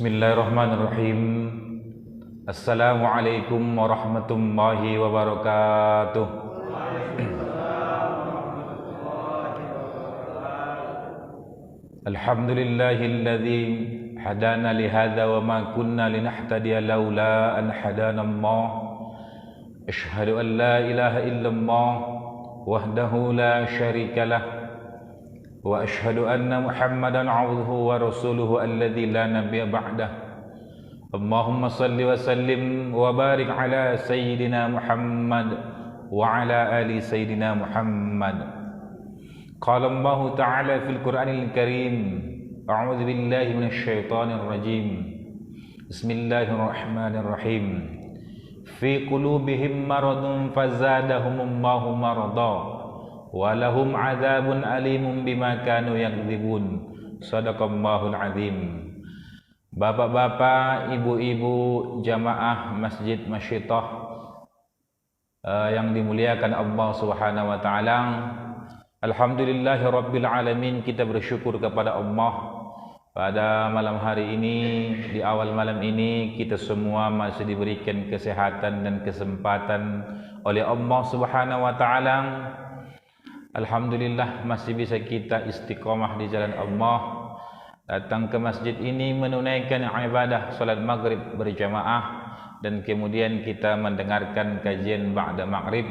Bismillahirrahmanirrahim. Assalamualaikum warahmatullahi wabarakatuh. Alhamdulillahilladzi hadana lihadza wa ma kunna linahtadiya laula an hadana Allah. Asyhadu an la ilaha illallah wahdahu la syarikalah wa asyhadu anna Muhammadan 'abduhu wa rasuluhu alladzi la nabiyya ba'dah. Allahumma salli wa sallim wa barik ala sayyidina Muhammad wa ala ali sayyidina Muhammad. Qala Allah ta'ala fil Qur'anil Karim, a'udzu billahi minasy syaithanir rajim. Bismillahirrahmanirrahim. Fi qulubihim maradun fazadahumullahu marada walahum adzabun alimun bima kanu yakdzibun. Shadaqallahul azim. Bapak-bapak, ibu-ibu jamaah Masjid Masyidah yang dimuliakan Allah Subhanahu wa taala. Alhamdulillahirabbil alamin, kita bersyukur kepada Allah pada malam hari ini, di awal malam ini kita semua masih diberikan kesehatan dan kesempatan oleh Allah Subhanahu wa taala. Alhamdulillah masih bisa kita istiqomah di jalan Allah, datang ke masjid ini menunaikan ibadah salat maghrib berjamaah, dan kemudian kita mendengarkan kajian ba'da maghrib.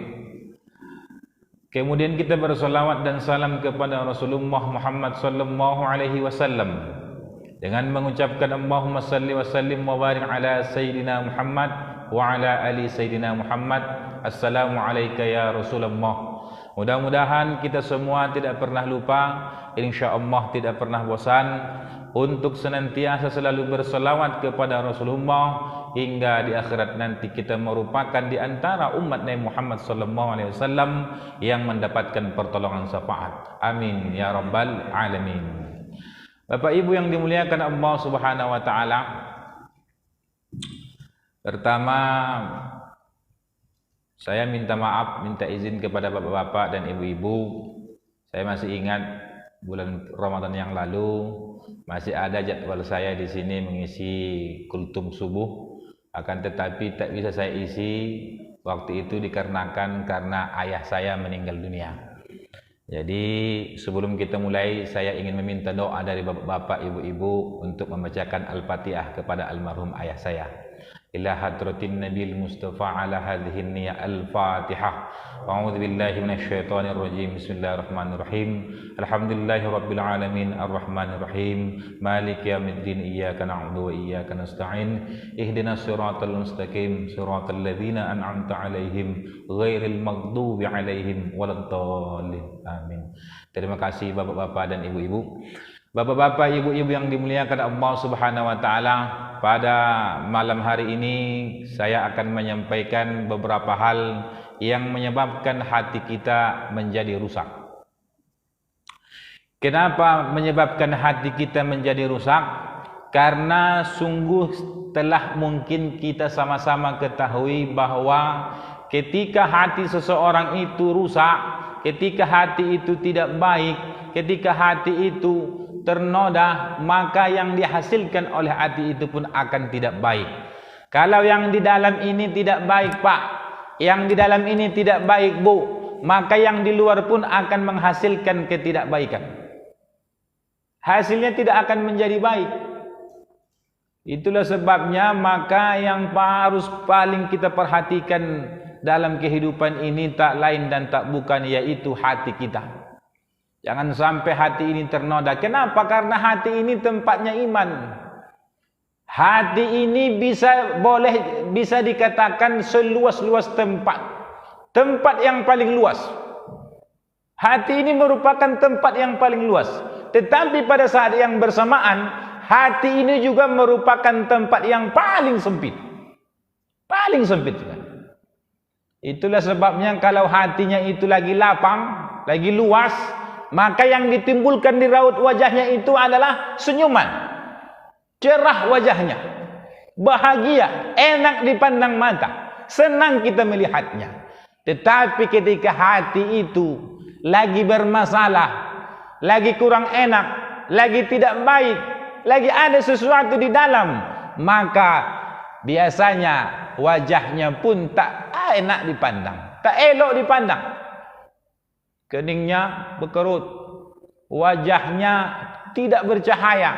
Kemudian kita bersolawat dan salam kepada Rasulullah Muhammad sallallahu alaihi wasallam dengan mengucapkan Allahumma salli wa sallim wa barik ala sayyidina Muhammad wa ala ali sayyidina Muhammad. Assalamu alayka ya Rasulullah. Mudah-mudahan kita semua tidak pernah lupa, insyaallah tidak pernah bosan untuk senantiasa selalu berselawat kepada Rasulullah hingga di akhirat nanti kita merupakan di antara umat Nabi Muhammad sallallahu alaihi wasallam yang mendapatkan pertolongan syafaat. Amin ya rabbal alamin. Bapak Ibu yang dimuliakan Allah Subhanahu wa taala, pertama saya minta maaf, minta izin kepada bapak-bapak dan ibu-ibu. Saya masih ingat bulan Ramadan yang lalu masih ada jadwal saya di sini mengisi kultum subuh, akan tetapi tak bisa saya isi waktu itu dikarenakan karena ayah saya meninggal dunia. Jadi sebelum kita mulai, saya ingin meminta doa dari bapak-bapak, ibu-ibu untuk membacakan Al-Fatihah kepada almarhum ayah saya. Ila hadratin Nabil Mustafa ala hadhihi niyya al-Fatihah. A'udzu billahi minasyaitonir rajim. Bismillahirrahmanirrahim. Alhamdulillahirabbil alamin arrahmanir rahim. Maliki yaumiddin. Iyyaka na'budu wa iyyaka nasta'in. Ihdinas siratal mustaqim. Siratal ladzina an'amta 'alaihim ghairil maghdubi 'alaihim waladdallin. Amin. Terima kasih bapak-bapak dan ibu-ibu. Bapak-bapak, ibu-ibu yang dimuliakan Allah Subhanahu wa taala, pada malam hari ini saya akan menyampaikan beberapa hal yang menyebabkan hati kita menjadi rusak. Kenapa menyebabkan hati kita menjadi rusak? Karena sungguh telah mungkin kita sama-sama ketahui bahwa ketika hati seseorang itu rusak, ketika hati itu tidak baik, ketika hati itu ternoda, maka yang dihasilkan oleh hati itu pun akan tidak baik. Kalau yang di dalam ini tidak baik, Pak, yang di dalam ini tidak baik, Bu, maka yang di luar pun akan menghasilkan ketidakbaikan. Hasilnya tidak akan menjadi baik. Itulah sebabnya maka yang harus paling kita perhatikan dalam kehidupan ini tak lain dan tak bukan yaitu hati kita. Jangan sampai hati ini ternoda. Kenapa? Karena hati ini tempatnya iman. Hati ini bisa dikatakan seluas-luas tempat. Tempat yang paling luas. Hati ini merupakan tempat yang paling luas. Tetapi pada saat yang bersamaan, hati ini juga merupakan tempat yang paling sempit. Paling sempit. Itulah sebabnya kalau hatinya itu lagi lapang, lagi luas, maka yang ditimbulkan di raut wajahnya itu adalah senyuman. Cerah wajahnya, bahagia, enak dipandang mata, senang kita melihatnya. Tetapi ketika hati itu lagi bermasalah, lagi kurang enak, lagi tidak baik, lagi ada sesuatu di dalam, maka biasanya wajahnya pun tak enak dipandang, tak elok dipandang. Keningnya berkerut, wajahnya tidak bercahaya,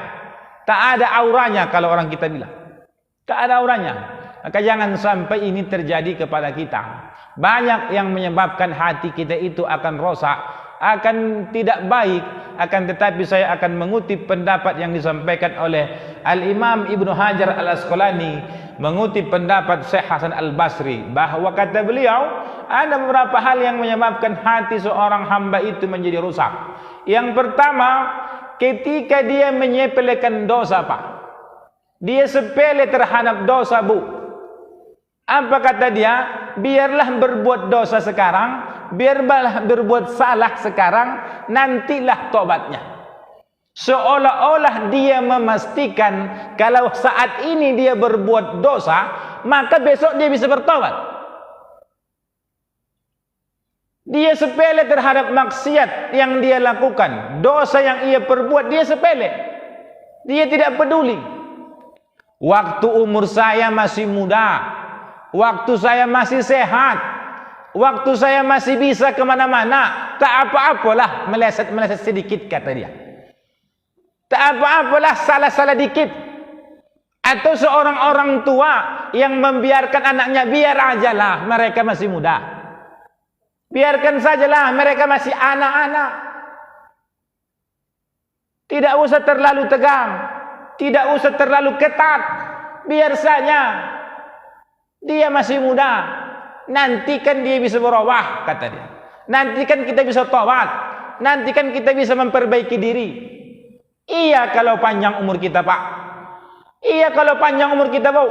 tak ada auranya kalau orang kita bilang. Tak ada auranya. Maka jangan sampai ini terjadi kepada kita. Banyak yang menyebabkan hati kita itu akan rosak, akan tidak baik. Akan tetapi saya akan mengutip pendapat yang disampaikan oleh Al-Imam Ibnu Hajar Al-Asqalani, mengutip pendapat Syekh Hasan Al-Basri, bahwa kata beliau ada beberapa hal yang menyebabkan hati seorang hamba itu menjadi rusak. Yang pertama, ketika dia menyepelekan dosa, Pak. Dia sepele terhadap dosa, Bu. Apa kata dia? Biarlah berbuat dosa sekarang, biarlah berbuat salah sekarang, nantilah tobatnya. Seolah-olah dia memastikan kalau saat ini dia berbuat dosa, maka besok dia bisa bertobat. Dia sepele terhadap maksiat yang dia lakukan, dosa yang ia perbuat, dia sepele. Dia tidak peduli. Waktu umur saya masih muda, waktu saya masih sehat, waktu saya masih bisa kemana-mana, tak apa-apalah meleset-meleset sedikit, kata dia. Tak apa-apalah salah-salah dikit. Atau seorang orang tua yang membiarkan anaknya, biar ajalah mereka masih muda, biarkan sajalah mereka masih anak-anak, tidak usah terlalu tegang, tidak usah terlalu ketat, biar saja dia masih muda, nanti kan dia bisa berubah, kata dia. Nanti kan kita bisa tobat, nanti kan kita bisa memperbaiki diri. Iya kalau panjang umur kita, Pak. Iya kalau panjang umur kita, Bu.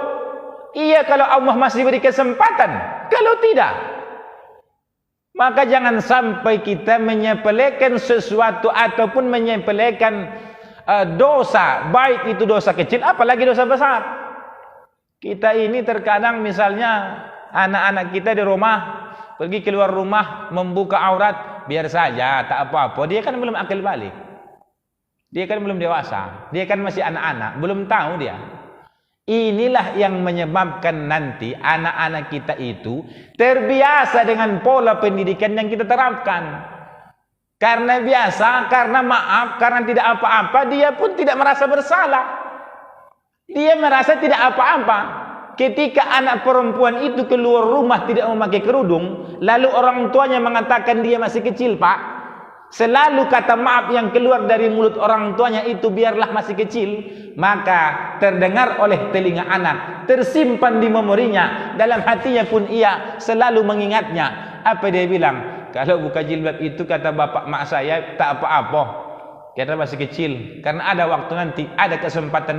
Iya kalau Allah masih beri kesempatan. Kalau tidak, maka jangan sampai kita menyepelekan sesuatu ataupun menyepelekan dosa, baik itu dosa kecil apalagi dosa besar. Kita ini terkadang misalnya anak-anak kita di rumah pergi keluar rumah membuka aurat, biar saja, tak apa-apa. Dia kan belum akil balik, dia kan belum dewasa, dia kan masih anak-anak, belum tahu dia. Inilah yang menyebabkan nanti anak-anak kita itu terbiasa dengan pola pendidikan yang kita terapkan. Karena biasa, karena maaf, karena tidak apa-apa, dia pun tidak merasa bersalah. Dia merasa tidak apa-apa. Ketika anak perempuan itu keluar rumah tidak memakai kerudung, lalu orang tuanya mengatakan dia masih kecil, Pak. Selalu kata maaf yang keluar dari mulut orang tuanya itu, biarlah masih kecil, maka terdengar oleh telinga anak, tersimpan di memorinya, dalam hatinya pun ia selalu mengingatnya. Apa dia bilang? Kalau buka jilbab itu, kata bapak mak saya, tak apa-apa, kita masih kecil, karena ada waktu nanti, ada kesempatan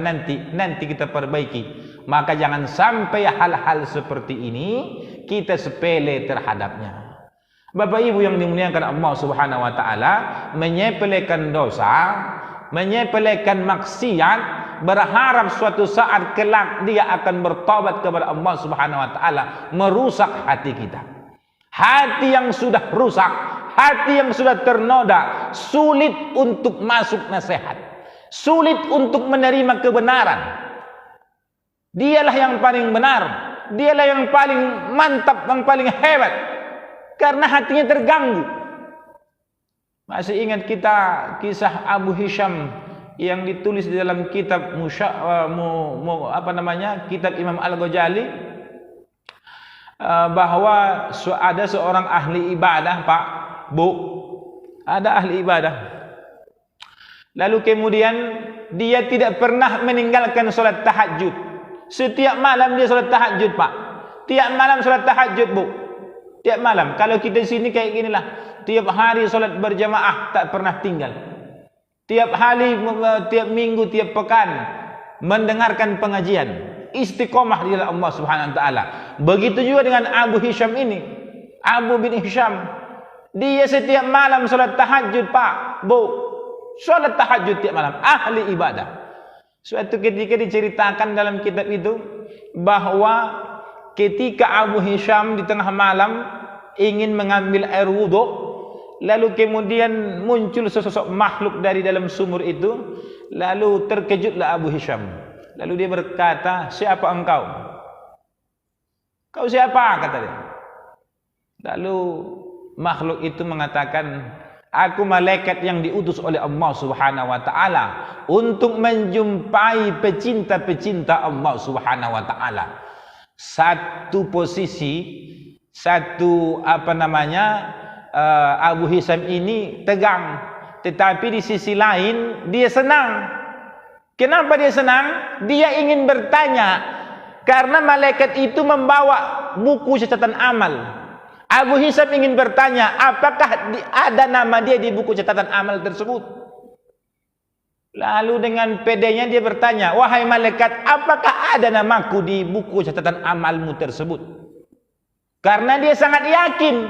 nanti kita perbaiki. Maka jangan sampai hal-hal seperti ini kita sepele terhadapnya. Bapak Ibu yang dimuliakan Allah Subhanahu wa taala, menyepelekan dosa, menyepelekan maksiat, berharap suatu saat kelak dia akan bertobat kepada Allah Subhanahu wa taala, merusak hati kita. Hati yang sudah rusak, hati yang sudah ternoda, sulit untuk masuk nasihat, sulit untuk menerima kebenaran. Dialah yang paling benar, dialah yang paling mantap, yang paling hebat, karena hatinya terganggu. Masih ingat kita kisah Abu Hisham yang ditulis di dalam kitab kitab Imam Al-Ghazali, bahwa ada seorang ahli ibadah, Pak, Bu, ada ahli ibadah. Lalu kemudian dia tidak pernah meninggalkan sholat tahajud. Setiap malam dia sholat tahajud, Pak. Tiap malam sholat tahajud, Bu. Tiap malam. Kalau kita di sini kayak ginilah, tiap hari sholat berjamaah, tak pernah tinggal. Tiap hari, tiap minggu, tiap pekan mendengarkan pengajian, istiqomah di dalam Allah Subhanahu wa taala. Begitu juga dengan Abu Hisham ini, Abu bin Hisham. Dia setiap malam salat tahajud, Pak, Bu. Salat tahajud tiap malam, ahli ibadah. Suatu ketika diceritakan dalam kitab itu bahwa ketika Abu Hisham di tengah malam ingin mengambil air wudu, lalu kemudian muncul sesosok makhluk dari dalam sumur itu, lalu terkejutlah Abu Hisham. Lalu dia berkata, siapa engkau? Kau siapa? Kata dia. Lalu makhluk itu mengatakan, aku malaikat yang diutus oleh Allah Subhanahu wa taala untuk menjumpai pecinta-pecinta Allah Subhanahu wa taala. Satu posisi, satu Abu Hisham ini tegang, tetapi di sisi lain dia senang. Kenapa dia senang? Dia ingin bertanya karena malaikat itu membawa buku catatan amal. Abu Hisham ingin bertanya, apakah ada nama dia di buku catatan amal tersebut? Lalu dengan pedenya dia bertanya, wahai malaikat, apakah ada namaku di buku catatan amalmu tersebut? Karena dia sangat yakin.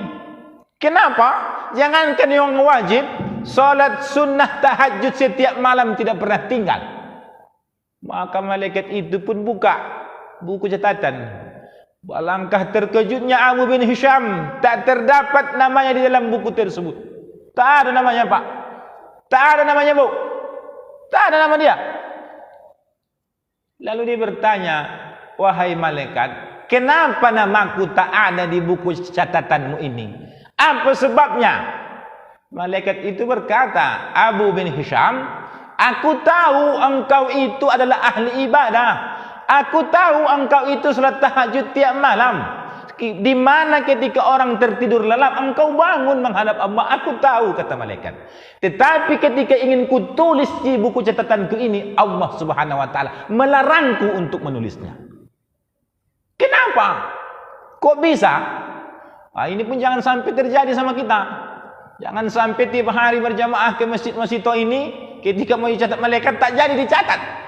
Kenapa? Jangankan yang wajib, salat sunnah tahajud setiap malam tidak pernah tinggal. Maka malaikat itu pun buka buku catatan. Alangkah terkejutnya Abu bin Hisham, tak terdapat namanya di dalam buku tersebut. Tak ada namanya, Pak. Tak ada namanya, Bu. Tak ada nama dia. Lalu dia bertanya, wahai malaikat, kenapa namaku tak ada di buku catatanmu ini? Apa sebabnya? Malaikat itu berkata, Abu bin Hisham, aku tahu engkau itu adalah ahli ibadah. Aku tahu engkau itu salat tahajud tiap malam. Di mana ketika orang tertidur lelap, engkau bangun menghadap Allah. Aku tahu, kata malaikat. Tetapi ketika ingin ku tulis di buku catatanku ini, Allah Subhanahu wa taala melarangku untuk menulisnya. Kenapa? Kok bisa? Ini pun jangan sampai terjadi sama kita. Jangan sampai tiap hari berjamaah ke masjid-masjid ini, ketika mau dicatat malaikat tak jadi dicatat.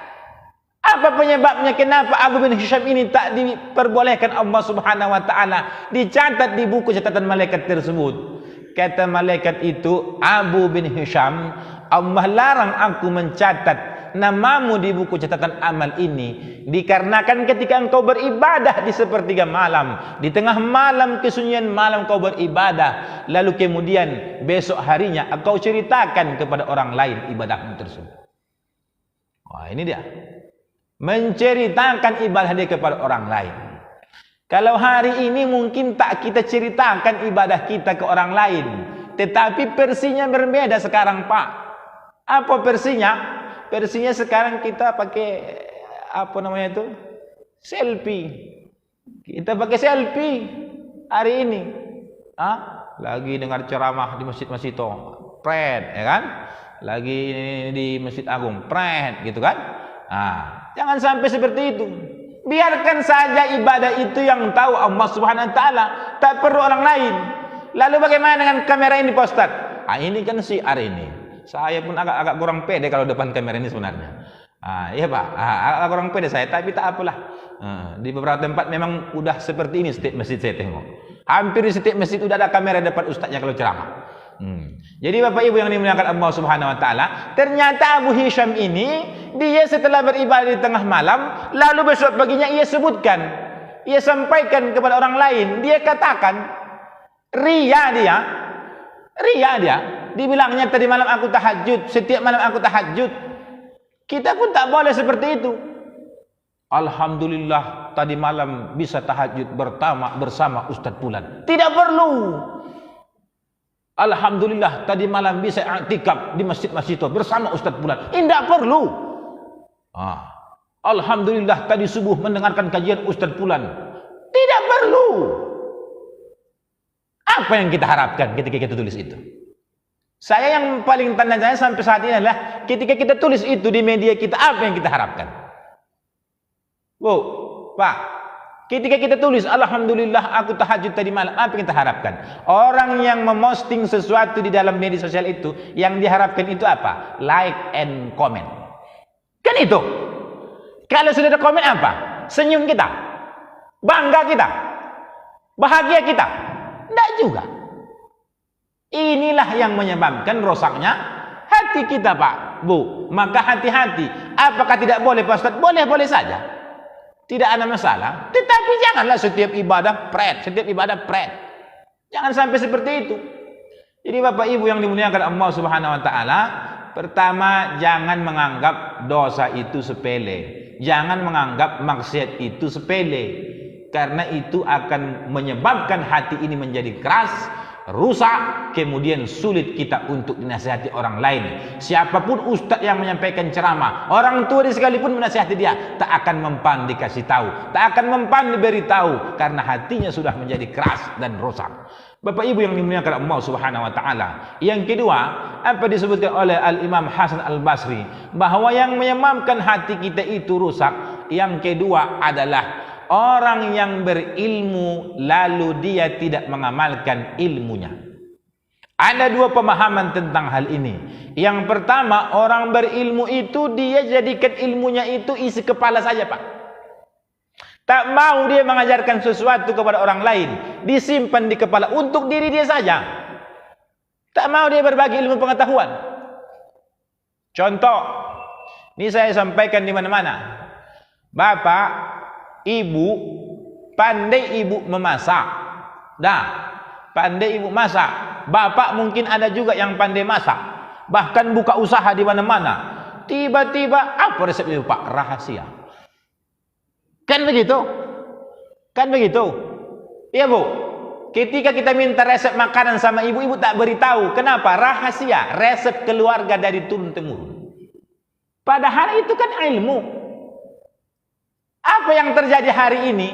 Apa penyebabnya? Kenapa Abu bin Hisham ini tak diperbolehkan Allah Subhanahu wa taala dicatat di buku catatan malaikat tersebut? Kata malaikat itu, Abu bin Hisham, Allah larang aku mencatat namamu di buku catatan amal ini dikarenakan ketika engkau beribadah di sepertiga malam, di tengah malam kesunyian malam kau beribadah, lalu kemudian besok harinya engkau ceritakan kepada orang lain ibadahmu tersebut. Wah, ini dia. Menceritakan ibadah dia kepada orang lain. Kalau hari ini mungkin tak kita ceritakan ibadah kita ke orang lain, tetapi versinya berbeda sekarang, Pak. Apa versinya? Versinya sekarang kita pakai selfie. Kita pakai selfie hari ini. Lagi dengar ceramah di masjid-masjid itu, pret, ya kan? Lagi di Masjid Agung, pret, gitu kan? Jangan sampai seperti itu. Biarkan saja ibadah itu yang tahu Allah Subhanahu wa taala, tak perlu orang lain. Lalu bagaimana dengan kamera ini, Pak Ustaz? Ini kan siar ini. Saya pun agak kurang pede kalau depan kamera ini sebenarnya. Iya, Pak. Agak kurang pede saya, tapi tak apalah. Di beberapa tempat memang udah seperti ini setiap masjid saya tengok. Hampir di setiap masjid udah ada kamera depan ustaznya kalau ceramah. Jadi Bapak Ibu yang dimuliakan Allah Subhanahu wa taala, ternyata Abu Hisham ini dia setelah beribadah di tengah malam, lalu besok paginya ia sebutkan, ia sampaikan kepada orang lain, dia katakan ria dia, dibilangnya tadi malam aku tahajud, setiap malam aku tahajud. Kita pun tak boleh seperti itu. Alhamdulillah tadi malam bisa tahajud bersama Ustadz Fulan. Tidak perlu. Alhamdulillah tadi malam bisa i'tikaf di masjid-masjid itu bersama Ustadz Fulan. Tidak perlu. Alhamdulillah tadi subuh mendengarkan kajian Ustadz Fulan. Tidak perlu. Apa yang kita harapkan ketika kita tulis itu? Saya yang paling tanda tanya sampai saat ini adalah ketika kita tulis itu di media kita, apa yang kita harapkan? Bu, Pak, ketika kita tulis alhamdulillah aku tahajud tadi malam, apa yang kita harapkan? Orang yang memosting sesuatu di dalam media sosial itu, yang diharapkan itu apa? Like and comment. Kan itu. Kalau sudah ada komen apa? Senyum kita, bangga kita, bahagia kita. Tidak juga. Inilah yang menyebabkan rosaknya hati kita, Pak, Bu. Maka hati-hati. Apakah tidak boleh, Pak Ustaz? Boleh-boleh saja. Tidak ada masalah. Tetapi janganlah setiap ibadah pret. Jangan sampai seperti itu. Jadi Bapak Ibu yang dimuliakan Allah Subhanahu wa taala, pertama, jangan menganggap dosa itu sepele. Jangan menganggap maksiat itu sepele. Karena itu akan menyebabkan hati ini menjadi keras, rusak, kemudian sulit kita untuk dinasihati orang lain. Siapapun ustaz yang menyampaikan ceramah, orang tua sekalipun menasihati dia, tak akan mempan dikasih tahu, tak akan mempan diberi tahu, karena hatinya sudah menjadi keras dan rusak. Bapak Ibu yang dimuliakan Allah Subhanahu wa taala. Yang kedua, apa disebutkan oleh Al-Imam Hasan Al-Basri, bahwa yang menyebabkan hati kita itu rusak, yang kedua adalah orang yang berilmu lalu dia tidak mengamalkan ilmunya. Ada dua pemahaman tentang hal ini. Yang pertama, orang berilmu itu dia jadikan ilmunya itu isi kepala saja, Pak. Tak mau dia mengajarkan sesuatu kepada orang lain, disimpan di kepala untuk diri dia saja. Tak mau dia berbagi ilmu pengetahuan. Contoh, ini saya sampaikan di mana-mana. Bapak, ibu, pandai ibu memasak. Dah, pandai ibu masak. Bapak mungkin ada juga yang pandai masak. Bahkan buka usaha di mana-mana. Tiba-tiba, apa resep ibu, Pak? Rahasia. Kan begitu? Kan begitu? Iya, Bu. Ketika kita minta resep makanan sama ibu-ibu tak beritahu. Kenapa? Rahasia. Resep keluarga dari turun-temurun. Padahal itu kan ilmu. Apa yang terjadi hari ini?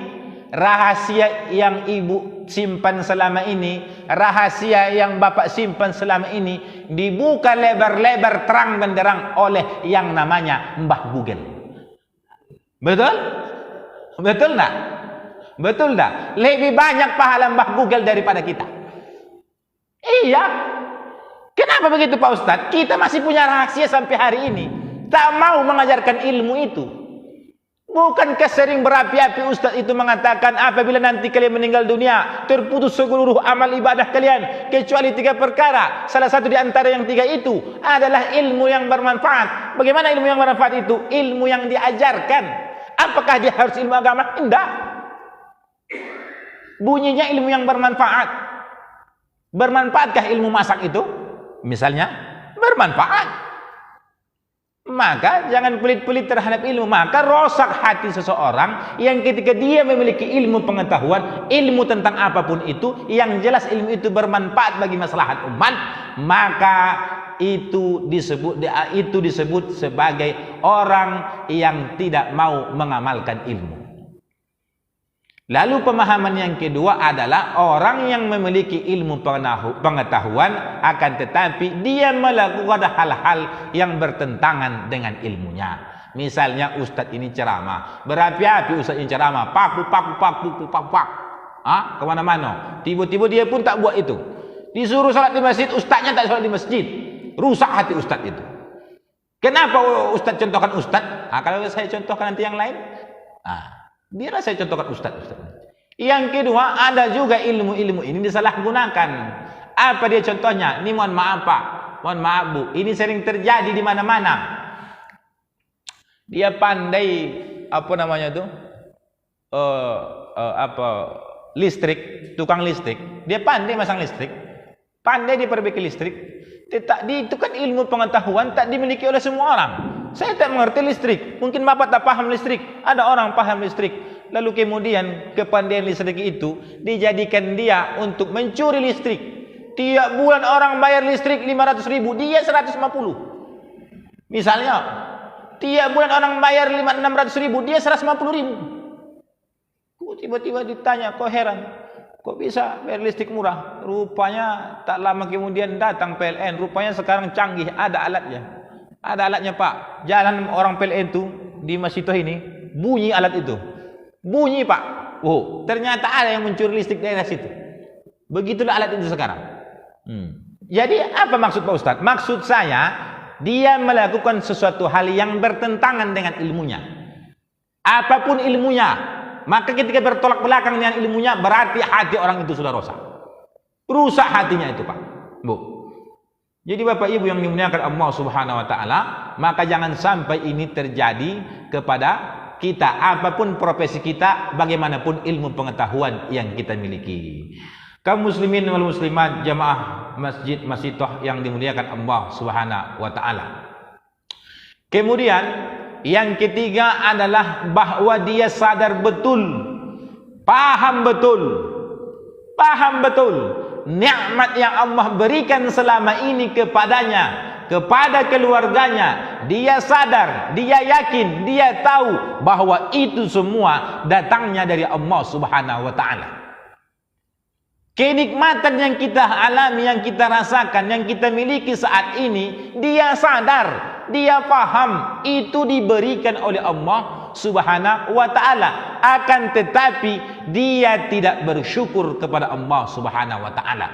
Rahasia yang ibu simpan selama ini, rahasia yang bapak simpan selama ini, dibuka lebar-lebar terang benderang oleh yang namanya Mbah Google. Betul? Betul tak? Betul tak? Lebih banyak pahala Mbah Google daripada kita. Iya. Kenapa begitu Pak Ustadz? Kita masih punya rahasia sampai hari ini. Tak mau mengajarkan ilmu itu. Bukankah sering berapi-api Ustadz itu mengatakan, apabila nanti kalian meninggal dunia, terputus seluruh amal ibadah kalian, kecuali 3 perkara. Salah satu di antara yang 3 itu adalah ilmu yang bermanfaat. Bagaimana ilmu yang bermanfaat itu? Ilmu yang diajarkan. Apakah dia harus ilmu agama? Tidak. Bunyinya ilmu yang bermanfaat. Bermanfaatkah ilmu masak itu? Misalnya, bermanfaat. Maka jangan pelit-pelit terhadap ilmu. Maka rosak hati seseorang yang ketika dia memiliki ilmu pengetahuan, ilmu tentang apapun itu, yang jelas ilmu itu bermanfaat bagi maslahat umat, maka itu disebut sebagai orang yang tidak mau mengamalkan ilmu. Lalu pemahaman yang kedua adalah orang yang memiliki ilmu pengetahuan, akan tetapi dia melakukan hal-hal yang bertentangan dengan ilmunya. Misalnya ustadz ini ceramah, berapi-api ustadz ini ceramah, paku. Kemana-mana. Tiba-tiba dia pun tak buat itu. Disuruh sholat di masjid, ustadznya tak sholat di masjid. Rusak hati ustadz itu. Kenapa ustadz contohkan ustadz? Kalau saya contohkan nanti yang lain, biarlah saya contohkan ustadz. Yang kedua, ada juga ilmu-ilmu ini disalahgunakan. Apa dia contohnya? Ini mohon maaf Pak, mohon maaf Bu, ini sering terjadi di mana-mana. Dia pandai listrik, tukang listrik. Dia pandai masang listrik, pandai diperbaiki listrik. Itu kan ilmu pengetahuan tak dimiliki oleh semua orang. Saya tak mengerti listrik, mungkin Bapak tak paham listrik, ada orang paham listrik. Lalu kemudian kepandaian listrik itu dijadikan dia untuk mencuri listrik. Tiap bulan orang bayar listrik 500.000, dia 150. Misalnya, tiap bulan orang bayar 600.000, dia 150.000. Tiba-tiba ditanya, kok heran, kok bisa bayar listrik murah? Rupanya tak lama kemudian datang PLN. Rupanya sekarang canggih, ada alatnya. Ada alatnya Pak. Jalan orang PLN itu di Masjid ini, bunyi alat itu. Bunyi Pak. Oh, ternyata ada yang mencuri listrik daerah situ. Begitulah alat itu sekarang. Jadi apa maksud Pak Ustadz? Maksud saya, dia melakukan sesuatu hal yang bertentangan dengan ilmunya. Apapun ilmunya, maka ketika bertolak belakang dengan ilmunya, berarti hati orang itu sudah rusak. Rusak hatinya itu Pak, Bu. Jadi Bapak Ibu yang dimuliakan Allah Subhanahu wa taala, maka jangan sampai ini terjadi kepada kita, apapun profesi kita, bagaimanapun ilmu pengetahuan yang kita miliki. Kaum muslimin wal muslimat, jamaah masjid yang dimuliakan Allah Subhanahu wa taala. Kemudian yang ketiga adalah bahwa dia sadar betul, paham betul nikmat yang Allah berikan selama ini kepadanya, kepada keluarganya. Dia sadar, dia yakin, dia tahu bahwa itu semua datangnya dari Allah Subhanahu wa taala. Kenikmatan yang kita alami, yang kita rasakan, yang kita miliki saat ini, dia sadar, dia paham itu diberikan oleh Allah Subhanahu wa taala. Akan tetapi dia tidak bersyukur kepada Allah Subhanahu wa taala.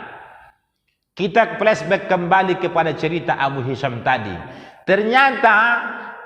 Kita flashback kembali kepada cerita Abu Hisham tadi. Ternyata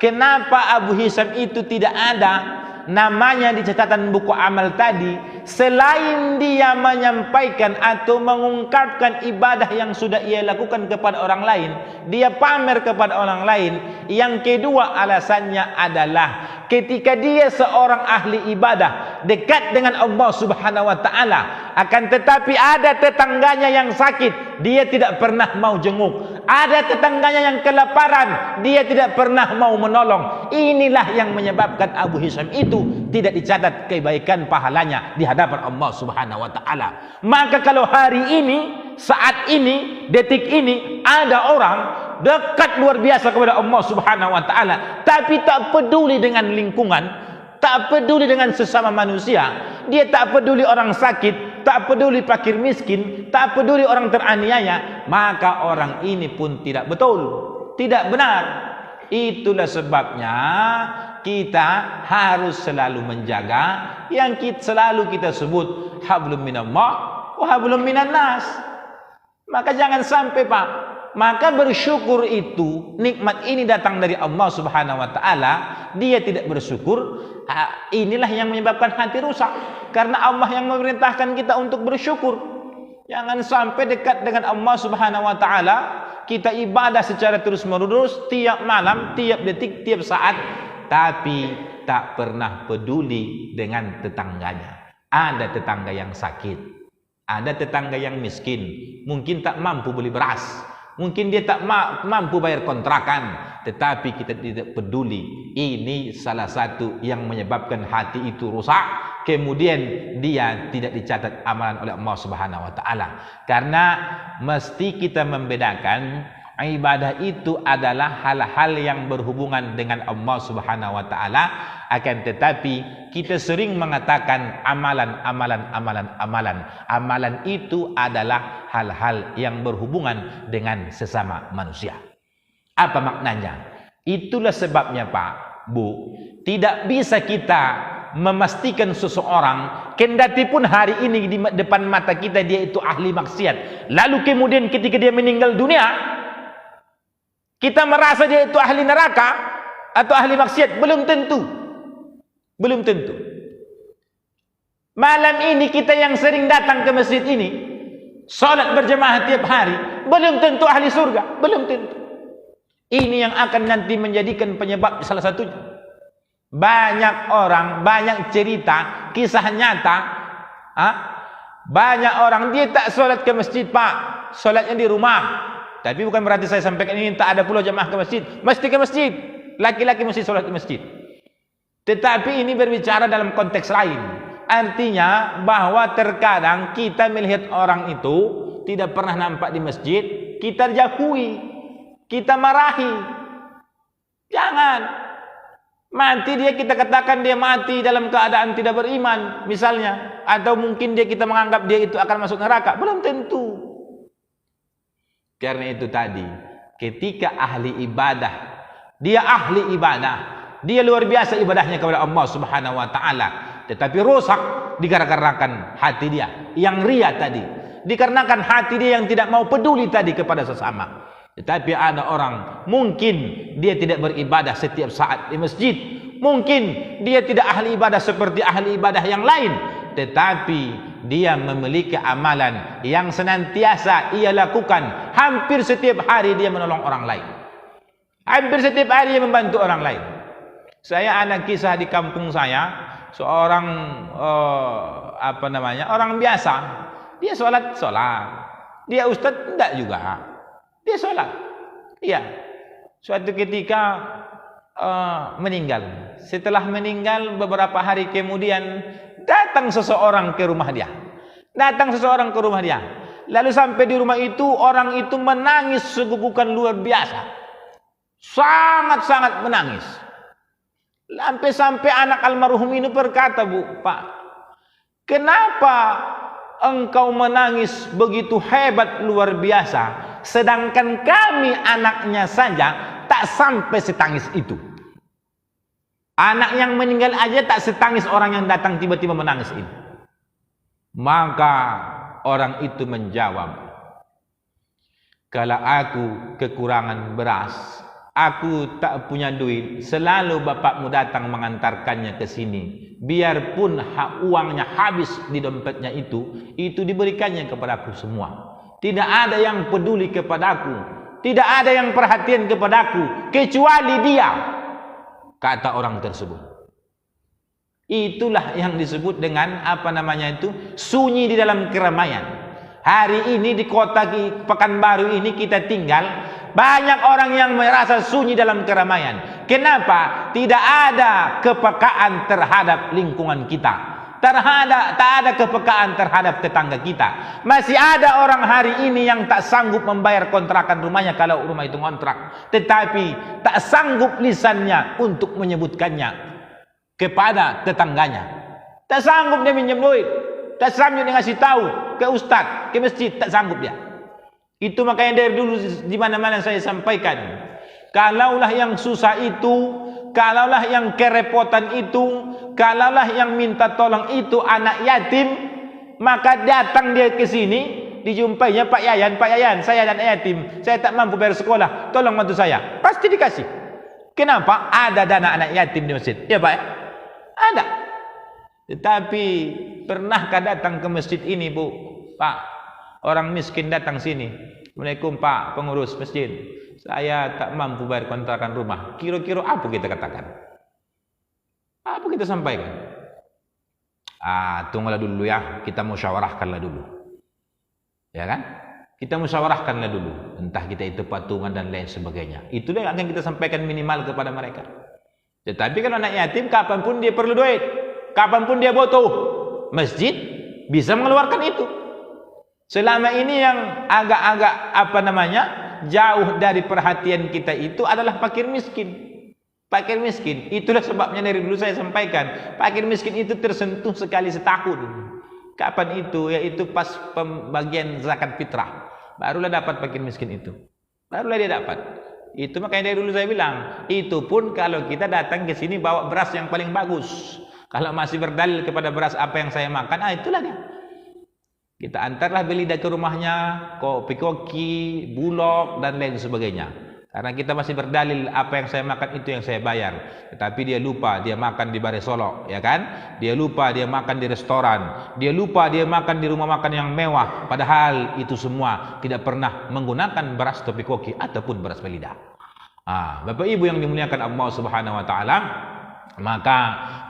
kenapa Abu Hisham itu tidak ada namanya di catatan buku amal tadi, selain dia menyampaikan atau mengungkapkan ibadah yang sudah ia lakukan kepada orang lain, dia pamer kepada orang lain. Yang kedua alasannya adalah ketika dia seorang ahli ibadah, dekat dengan Allah Subhanahu wa taala, akan tetapi ada tetangganya yang sakit, dia tidak pernah mau jenguk. Ada tetangganya yang kelaparan, dia tidak pernah mau menolong. Inilah yang menyebabkan Abu Hisham itu tidak dicatat kebaikan pahalanya di hadapan Allah Subhanahu wa taala. Maka kalau hari ini, saat ini, detik ini ada orang dekat luar biasa kepada Allah Subhanahu wa taala, tapi tak peduli dengan lingkungan, tak peduli dengan sesama manusia, dia tak peduli orang sakit, tak peduli fakir miskin, tak peduli orang teraniaya, maka orang ini pun tidak betul, tidak benar. Itulah sebabnya kita harus selalu menjaga yang selalu kita sebut hablum minallah wa hablum minan nas. Maka jangan sampai Pak, maka bersyukur itu, nikmat ini datang dari Allah Subhanahu wa taala, dia tidak bersyukur, inilah yang menyebabkan hati rusak. Karena Allah yang memerintahkan kita untuk bersyukur. Jangan sampai dekat dengan Allah Subhanahu wa taala, kita ibadah secara terus-menerus, tiap malam, tiap detik, tiap saat, tapi tak pernah peduli dengan tetangganya. Ada tetangga yang sakit, ada tetangga yang miskin, mungkin tak mampu beli beras, mungkin dia tak mampu bayar kontrakan, tetapi kita tidak peduli. Ini salah satu yang menyebabkan hati itu rusak. Kemudian dia tidak dicatat amalan oleh Allah Subhanahu wa taala. Karena mesti kita membedakan, ibadah itu adalah hal-hal yang berhubungan dengan Allah Subhanahu wa taala. Akan tetapi kita sering mengatakan amalan. Amalan itu adalah hal-hal yang berhubungan dengan sesama manusia. Apa maknanya? Itulah sebabnya Pak, Bu, tidak bisa kita memastikan seseorang, kendati pun hari ini di depan mata kita dia itu ahli maksiat, lalu kemudian ketika dia meninggal dunia kita merasa dia itu ahli neraka atau ahli maksiat. Belum tentu. Malam ini kita yang sering datang ke masjid ini, salat berjemaah tiap hari, belum tentu ahli surga, belum tentu. Ini yang akan nanti menjadikan penyebab salah satunya. Banyak orang, banyak cerita, kisah nyata, banyak orang dia tak solat ke masjid Pak, solatnya di rumah. Tapi bukan berarti saya sampaikan ini tak ada pula jemaah ke masjid, mesti ke masjid, laki-laki mesti solat ke masjid. Tetapi ini berbicara dalam konteks lain. Artinya bahwa terkadang kita melihat orang itu tidak pernah nampak di masjid, kita jauhi, kita marahi. Jangan. Mati dia, kita katakan dia mati dalam keadaan tidak beriman misalnya, atau mungkin kita menganggap dia itu akan masuk neraka. Belum tentu. Karena itu tadi, ketika ahli ibadah, dia luar biasa ibadahnya kepada Allah Subhanahu wa taala, tetapi rusak dikarenakan hati dia yang ria tadi, dikarenakan hati dia yang tidak mau peduli tadi kepada sesama. Tetapi ada orang, mungkin dia tidak beribadah setiap saat di masjid, mungkin dia tidak ahli ibadah seperti ahli ibadah yang lain, tetapi dia memiliki amalan yang senantiasa ia lakukan. Hampir setiap hari dia menolong orang lain, hampir setiap hari dia membantu orang lain. Saya ada kisah di kampung saya, seorang orang biasa, dia sholat, Dia ustaz? Tidak juga. Dia sholat. Iya. Suatu ketika meninggal. Setelah meninggal beberapa hari kemudian datang seseorang ke rumah dia. Lalu sampai di rumah itu, orang itu menangis segugukan luar biasa. Sangat-sangat menangis. Sampai anak almarhum ini berkata, Bu, Pak, kenapa engkau menangis begitu hebat luar biasa, sedangkan kami anaknya saja tak sampai setangis itu. Anak yang meninggal aja tak setangis orang yang datang tiba-tiba menangis ini. Maka orang itu menjawab, kalau aku kekurangan beras, aku tak punya duit, selalu bapakmu datang mengantarkannya ke sini. Biarpun uangnya habis di dompetnya itu diberikannya kepadaku semua. Tidak ada yang peduli kepadaku, tidak ada yang perhatian kepadaku kecuali dia, kata orang tersebut. Itulah yang disebut dengan sunyi di dalam keramaian. Hari ini di kota Pekanbaru ini kita tinggal, banyak orang yang merasa sunyi dalam keramaian. Kenapa? Tidak ada kepekaan terhadap lingkungan kita. Tak ada kepekaan terhadap tetangga kita. Masih ada orang hari ini yang tak sanggup membayar kontrakan rumahnya kalau rumah itu kontrak, tetapi tak sanggup lisannya untuk menyebutkannya kepada tetangganya. Tak sanggup dia minjem duit, tak sanggup dia ngasih tahu ke ustaz, ke masjid, tak sanggup dia. Itu makanya dari dulu di mana-mana saya sampaikan, kalaulah yang susah itu, kalaulah yang kerepotan itu, kalaulah yang minta tolong itu anak yatim, maka datang dia ke sini, dijumpainya, Pak Yayan, saya anak yatim, saya tak mampu bayar sekolah, tolong bantu saya. Pasti dikasih. Kenapa? Ada dana anak yatim di masjid. Ya Pak ya? Ada. Tetapi pernahkah datang ke masjid ini, Bu? Pak, orang miskin datang sini. Assalamualaikum Pak, pengurus masjid, saya tak mampu bayar kontrakan rumah. Kira-kira apa kita katakan? Apa kita sampaikan? Tunggulah dulu ya, kita musyawarahkanlah dulu. Ya kan? Kita musyawarahkanlah dulu. Entah kita itu patungan dan lain sebagainya. Itulah yang akan kita sampaikan minimal kepada mereka. Tetapi kalau anak yatim, kapanpun dia perlu duit, kapanpun dia butuh, masjid bisa mengeluarkan itu. Selama ini yang agak-agak jauh dari perhatian kita itu adalah fakir miskin. Fakir miskin, itulah sebabnya dari dulu saya sampaikan, fakir miskin itu tersentuh sekali setahun. Kapan itu? Yaitu pas pembagian zakat fitrah, barulah dapat fakir miskin itu, barulah dia dapat. Itu makanya dari dulu saya bilang, itu pun kalau kita datang ke sini bawa beras yang paling bagus. Kalau masih berdalil kepada beras apa yang saya makan, itulah dia. Kita antarlah beli ke rumahnya, kopi-koki, bulog dan lain sebagainya. Karena kita masih berdalil apa yang saya makan itu yang saya bayar. Tetapi dia lupa dia makan di Bare Solok, ya kan? Dia lupa dia makan di restoran. Dia lupa dia makan di rumah makan yang mewah. Padahal itu semua tidak pernah menggunakan beras topi koki ataupun beras belida. Bapak Ibu yang dimuliakan Allah Subhanahu wa taala, maka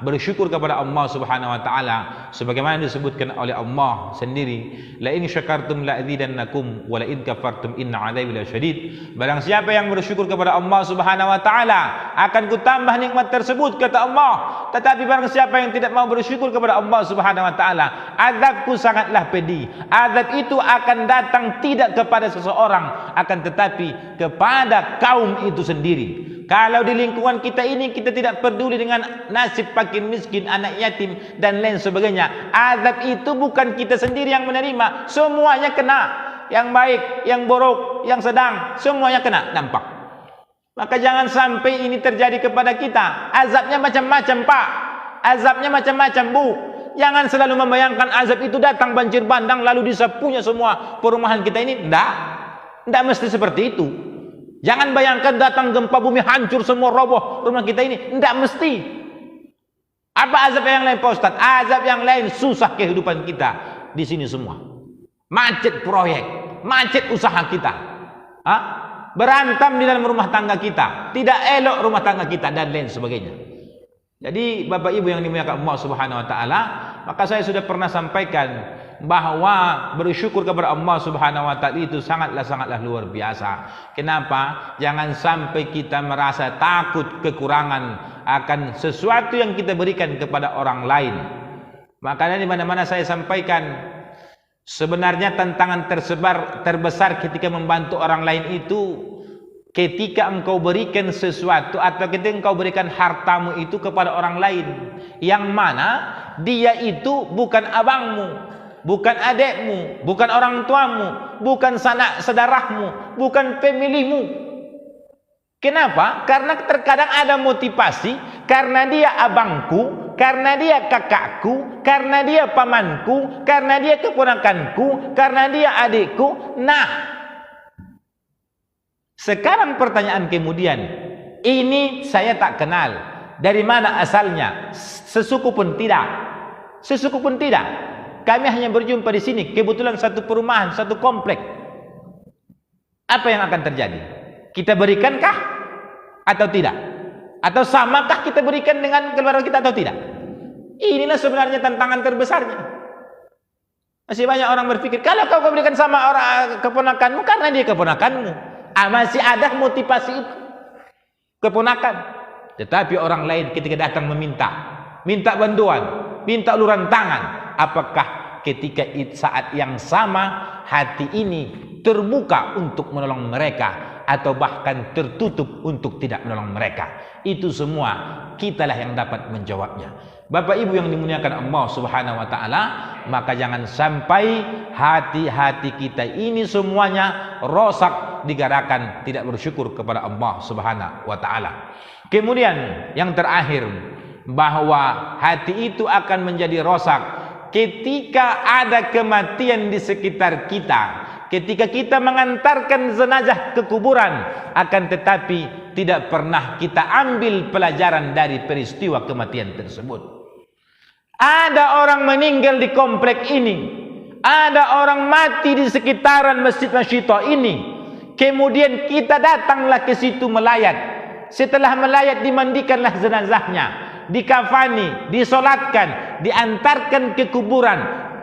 bersyukur kepada Allah Subhanahu wa taala sebagaimana disebutkan oleh Allah sendiri, la in syakartum la azidannakum wa la in kafartum inna 'adzabi lasyadid. Barang siapa yang bersyukur kepada Allah Subhanahu wa taala, akan kutambah nikmat tersebut, kata Allah. Tetapi barang siapa yang tidak mau bersyukur kepada Allah Subhanahu wa taala, azabku sangatlah pedih. Azab itu akan datang tidak kepada seseorang, akan tetapi kepada kaum itu sendiri. Kalau di lingkungan kita ini kita tidak peduli dengan nasib fakir miskin, anak yatim dan lain sebagainya, azab itu bukan kita sendiri yang menerima, semuanya kena. Yang baik, yang buruk, yang sedang, semuanya kena dampak. Maka jangan sampai ini terjadi kepada kita. Azabnya macam-macam Pak, azabnya macam-macam Bu. Jangan selalu membayangkan azab itu datang banjir bandang lalu disapunya semua perumahan kita ini. Tidak mesti seperti itu. Jangan bayangkan datang gempa bumi hancur semua roboh rumah kita ini. Tidak mesti. Apa azab yang lain Pak Ustaz? Azab yang lain susah kehidupan kita di sini semua. Macet proyek, macet usaha kita. Berantem di dalam rumah tangga kita, tidak elok rumah tangga kita dan lain sebagainya. Jadi Bapak Ibu yang dimuliakan Allah Subhanahu wa taala, maka saya sudah pernah sampaikan, bahwa bersyukur kepada Allah Subhanahu wa taala itu sangatlah luar biasa. Kenapa? Jangan sampai kita merasa takut kekurangan akan sesuatu yang kita berikan kepada orang lain. Makanya di mana-mana saya sampaikan, sebenarnya tantangan terbesar ketika membantu orang lain itu ketika engkau berikan sesuatu atau ketika engkau berikan hartamu itu kepada orang lain, yang mana dia itu bukan abangmu, bukan adekmu, bukan orang tuamu, bukan sanak saudaramu, bukan familymu. Kenapa? Karena terkadang ada motivasi, karena dia abangku, karena dia kakakku, karena dia pamanku, karena dia keponakanku, karena dia adikku. Nah, sekarang pertanyaan kemudian, ini saya tak kenal, dari mana asalnya, sesuku pun tidak, sesuku pun tidak. Kami hanya berjumpa di sini, kebetulan satu perumahan, satu komplek. Apa yang akan terjadi? Kita berikankah atau tidak? Atau samakah kita berikan dengan keluarga kita atau tidak? Inilah sebenarnya tantangan terbesarnya. Masih banyak orang berpikir, kalau kau berikan sama orang keponakanmu karena dia keponakanmu, masih ada motivasi itu, keponakan. Tetapi orang lain ketika datang minta bantuan, minta uluran tangan, apakah ketika saat yang sama hati ini terbuka untuk menolong mereka atau bahkan tertutup untuk tidak menolong mereka? Itu semua kitalah yang dapat menjawabnya. Bapak Ibu yang dimuliakan Allah Subhanahu wa taala, maka jangan sampai hati-hati kita ini semuanya rosak digarakan tidak bersyukur kepada Allah Subhanahu wa taala. Kemudian yang terakhir, bahwa hati itu akan menjadi rosak ketika ada kematian di sekitar kita. Ketika kita mengantarkan jenazah ke kuburan, akan tetapi tidak pernah kita ambil pelajaran dari peristiwa kematian tersebut. Ada orang meninggal di komplek ini, ada orang mati di sekitaran Masjid Masyito ini, kemudian kita datanglah ke situ melayat. Setelah melayat dimandikanlah jenazahnya, dikafani, disolatkan, diantarkan ke kuburan,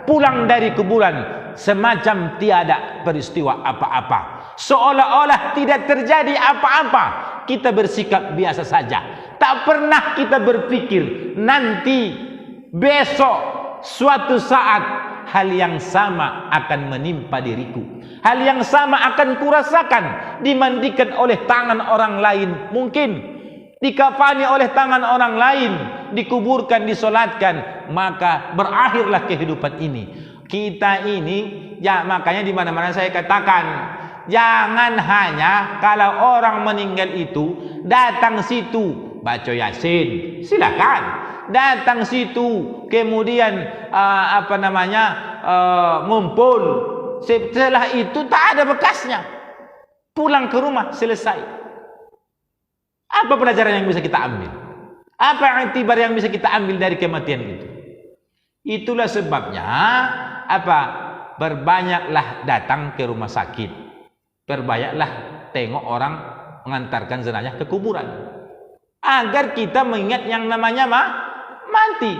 pulang dari kuburan semacam tiada peristiwa apa-apa, seolah-olah tidak terjadi apa-apa. Kita bersikap biasa saja, tak pernah kita berpikir nanti besok suatu saat hal yang sama akan menimpa diriku, hal yang sama akan kurasakan, dimandikan oleh tangan orang lain, mungkin dikafani oleh tangan orang lain, dikuburkan, disolatkan, maka berakhirlah kehidupan ini. Kita ini, ya makanya di mana-mana saya katakan, jangan hanya kalau orang meninggal itu datang situ baca Yasin, silakan. Datang situ, kemudian ngumpul. Setelah itu tak ada bekasnya. Pulang ke rumah, selesai. Apa pelajaran yang bisa kita ambil? Apa iktibar yang bisa kita ambil dari kematian itu? Itulah sebabnya berbanyaklah datang ke rumah sakit, berbanyaklah tengok orang mengantarkan jenazah ke kuburan, agar kita mengingat yang namanya mati.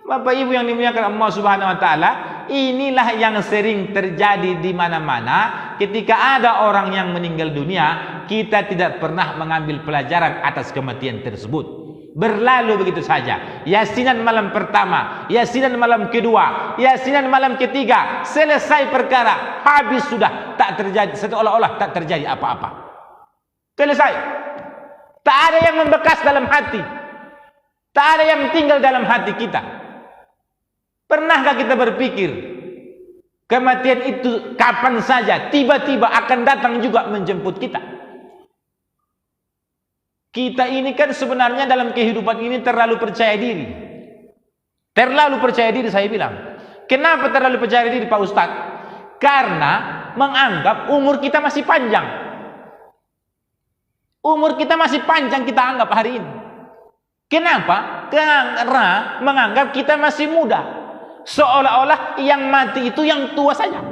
Bapak Ibu yang dimuliakan Allah Subhanahu wa taala, inilah yang sering terjadi di mana-mana. Ketika ada orang yang meninggal dunia, kita tidak pernah mengambil pelajaran atas kematian tersebut. Berlalu begitu saja. Yasinan malam pertama, yasinan malam kedua, yasinan malam ketiga, selesai perkara, habis sudah, tak terjadi, seolah-olah tak terjadi apa-apa. Selesai. Tak ada yang membekas dalam hati, tak ada yang tinggal dalam hati kita. Pernahkah kita berpikir kematian itu kapan saja tiba-tiba akan datang juga menjemput kita? Kita ini kan sebenarnya dalam kehidupan ini terlalu percaya diri. Terlalu percaya diri, saya bilang. Kenapa terlalu percaya diri, Pak Ustadz? Karena menganggap umur kita masih panjang. Umur kita masih panjang kita anggap hari ini. Kenapa? Karena menganggap kita masih muda. Seolah-olah yang mati itu yang tua saja.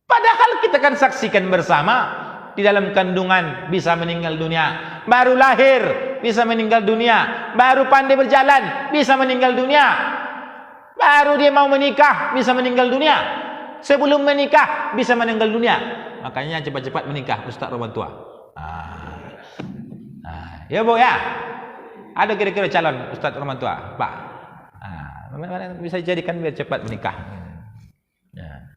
Padahal kita kan saksikan bersama, di dalam kandungan bisa meninggal dunia, baru lahir bisa meninggal dunia, baru pandai berjalan bisa meninggal dunia, Baru dia mau menikah bisa meninggal dunia. Sebelum menikah bisa meninggal dunia. Makanya cepat-cepat menikah, Ustaz orang tua. Ya Bu ya. Ada kira-kira calon Ustaz orang tua, Pak. Bisa dijadikan biar cepat menikah. Ya.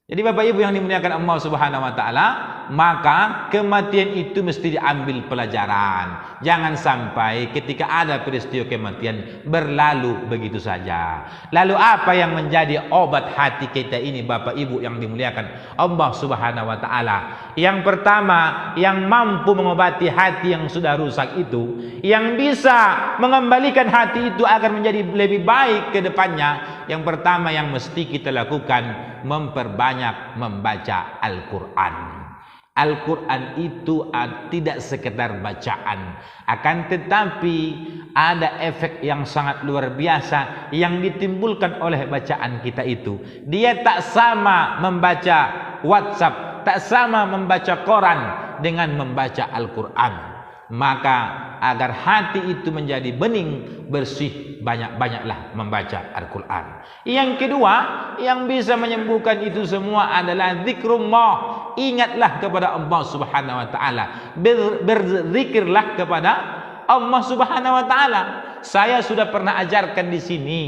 Jadi Bapak Ibu yang dimuliakan Allah Subhanahu wa taala, maka kematian itu mesti diambil pelajaran. Jangan sampai ketika ada peristiwa kematian berlalu begitu saja. Lalu apa yang menjadi obat hati kita ini Bapak Ibu yang dimuliakan Allah Subhanahu wa taala? Yang pertama, yang mampu mengobati hati yang sudah rusak itu, yang bisa mengembalikan hati itu agar menjadi lebih baik ke depannya, yang pertama yang mesti kita lakukan, memperbanyak membaca Al-Quran. Al-Quran itu tidak sekedar bacaan, akan tetapi ada efek yang sangat luar biasa yang ditimbulkan oleh bacaan kita itu. Dia tak sama membaca WhatsApp, tak sama membaca koran dengan membaca Al-Quran. Maka agar hati itu menjadi bening, bersih, banyak-banyaklah membaca Al-Quran. Yang kedua, yang bisa menyembuhkan itu semua adalah zikrullah. Ingatlah kepada Allah Subhanahu wa taala. Berzikirlah kepada Allah Subhanahu wa taala. Saya sudah pernah ajarkan di sini,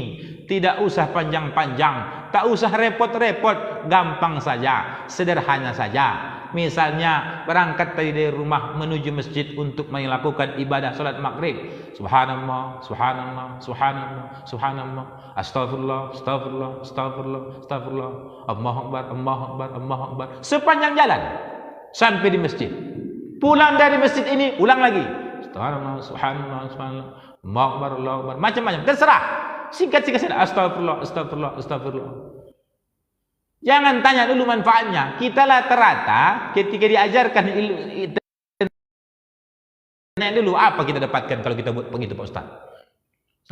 tidak usah panjang-panjang, tak usah repot-repot, gampang saja, sederhana saja. Misalnya berangkat dari rumah menuju masjid untuk melakukan ibadah salat maghrib. Subhanallah, subhanallah, subhanallah, subhanallah, astagfirullah, astagfirullah, astagfirullah, astagfirullah, Allahu akbar, Allahu akbar, Allahu akbar. Sepanjang jalan sampai di masjid. Pulang dari masjid ini ulang lagi. Subhanallah, subhanallah, subhanallah, Allahu akbar, Allahu akbar. Macam-macam, terserah. Singkat-singkat saja. Astagfirullah, astagfirullah, astagfirullah. Jangan tanya dulu manfaatnya. Kita rata-rata ketika diajarkan tanya dulu apa kita dapatkan kalau kita buat begitu Pak Ustaz.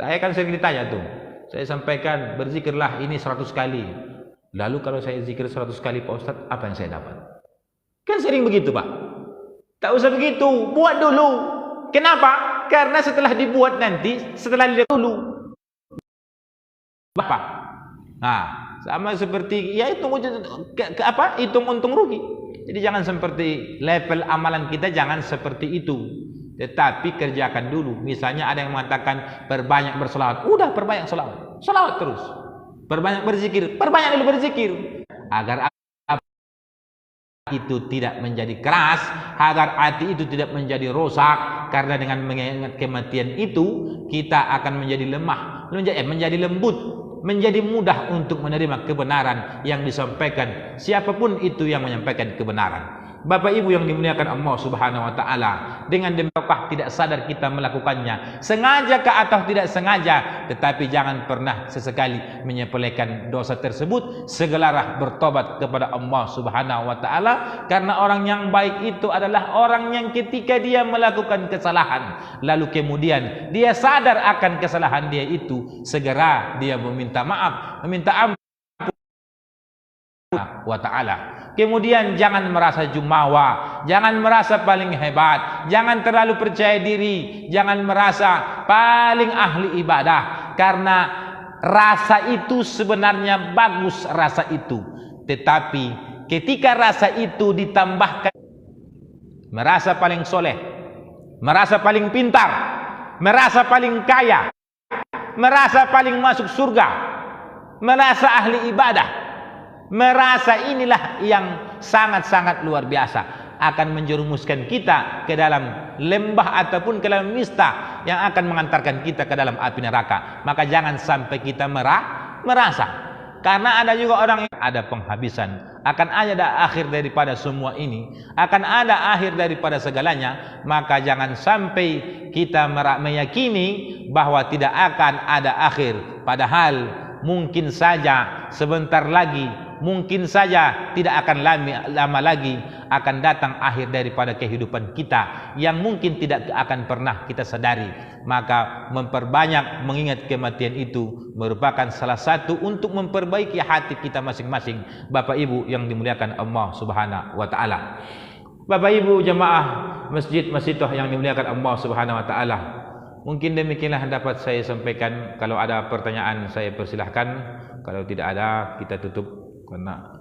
Saya kan sering ditanya tuh. Saya sampaikan berzikirlah ini 100 kali. Lalu kalau saya zikir 100 kali Pak Ustaz, apa yang saya dapat? Kan sering begitu Pak. Tak usah begitu, buat dulu. Kenapa? Karena setelah dibuat nanti, setelah dilihat dulu. Bapak. Nah, sama seperti ya hitung untung rugi. Jadi jangan seperti level amalan kita, jangan seperti itu. Tetapi kerjakan dulu. Misalnya ada yang mengatakan perbanyak berselawat, udah perbanyak selawat, selawat terus. Perbanyak berzikir, perbanyak dulu berzikir. Agar itu tidak menjadi keras, agar hati itu tidak menjadi rusak. Karena dengan mengingat kematian itu kita akan menjadi lemah, menjadi lembut, menjadi mudah untuk menerima kebenaran yang disampaikan siapapun itu yang menyampaikan kebenaran. Bapak Ibu yang dimuliakan Allah Subhanahu wa taala, dengan demikian tidak sadar kita melakukannya, sengaja atau tidak sengaja, tetapi jangan pernah sesekali menyepelekan dosa tersebut. Segeralah bertobat kepada Allah Subhanahu wa taala, karena orang yang baik itu adalah orang yang ketika dia melakukan kesalahan lalu kemudian dia sadar akan kesalahan dia itu, segera dia meminta maaf, meminta ampun wa ta'ala. Kemudian jangan merasa jumawa, jangan merasa paling hebat, jangan terlalu percaya diri, jangan merasa paling ahli ibadah, karena rasa itu sebenarnya bagus, rasa itu. Tetapi ketika rasa itu ditambahkan merasa paling soleh, merasa paling pintar, merasa paling kaya, merasa paling masuk surga, merasa ahli ibadah, merasa inilah yang sangat-sangat luar biasa, akan menjerumuskan kita ke dalam lembah ataupun ke dalam nista yang akan mengantarkan kita ke dalam api neraka. Maka jangan sampai kita merasa, karena ada juga orang yang ada penghabisan, akan ada akhir daripada semua ini, akan ada akhir daripada segalanya. Maka jangan sampai kita meyakini bahwa tidak akan ada akhir, padahal mungkin saja sebentar lagi, mungkin saja tidak akan lama lagi akan datang akhir daripada kehidupan kita yang mungkin tidak akan pernah kita sadari. Maka memperbanyak mengingat kematian itu merupakan salah satu untuk memperbaiki hati kita masing-masing, Bapak Ibu yang dimuliakan Allah Subhanahu wa taala. Bapak Ibu jemaah masjid Masjitoh yang dimuliakan Allah Subhanahu wa taala, Mungkin demikianlah dapat saya sampaikan. Kalau ada pertanyaan saya persilahkan. Kalau tidak ada kita tutup karena